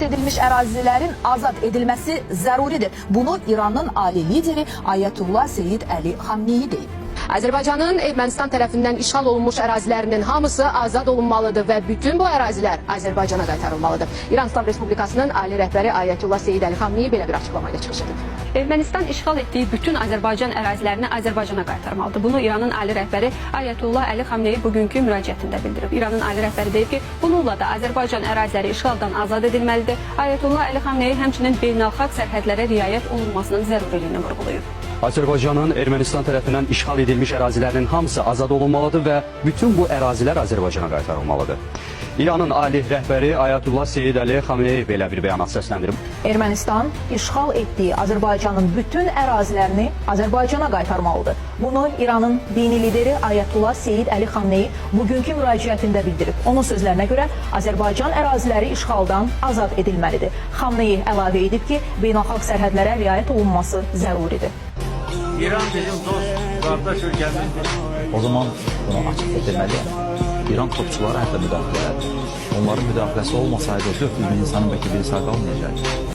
edilmiş ərazilərin azad edilməsi zəruridir. Bunu İranın ali lideri Ayətullah Seyid Əli Xamneyi deyib. Azərbaycanın Ermənistan tərəfindən işğal olunmuş ərazilərinin hamısı azad olunmalıdır və bütün bu ərazilər Azərbaycana qaytarılmalıdır. İran İslam Respublikasının ali rəhbəri Ayətullah Seyid Əli Xamneyi belə bir açıqlamayla çıxış edib. Ermənistan işğal etdiyi bütün Azərbaycan ərazilərini Azərbaycana qaytarmalıdır. Bunu İranın ali rəhbəri Ayətullah Əli Xamneyi bugünkü müraciətində bildirib. İranın ali rəhbəri deyib ki, bununla da Azərbaycan əraziləri işğaldan azad edilməlidir. Ayətullah Əli Xamneyi həmçinin beynəlxalq sərhədlərə riayət olunmasının zəruriliyini vurğulayıb. Azərbaycanın Ermənistan tərəfindən işğal edilmiş ərazilərinin hamısı azad olunmalıdır və bütün bu ərazilər Azərbaycana qaytarılmalıdır. İranın ali rəhbəri Ayətullah Seyid Əli Xamneyi belə bir bəyanat səsləndirib. Ermənistan işğal etdiyi Azərbaycanın bütün ərazilərini Azərbaycana qaytarmalıdır. Bunu İranın dini lideri Ayətullah Seyid Əli Xamneyi bugünkü müraciətində bildirib. Onun sözlərinə görə Azərbaycan əraziləri işğaldan azad edilməlidir. Xamneyi əlavə edib ki, beynəlxalq sərhədlərə riayət olunması zəruridir. İran bizim dost, qardaş ülkəmizdir. O zaman bunu açıq etdirməliyəm. İran topçuları hətta müdaxilə edir. Onların müdaxiləsi olmasaydı 400 min insanın belki biri sağ qalmayacaq.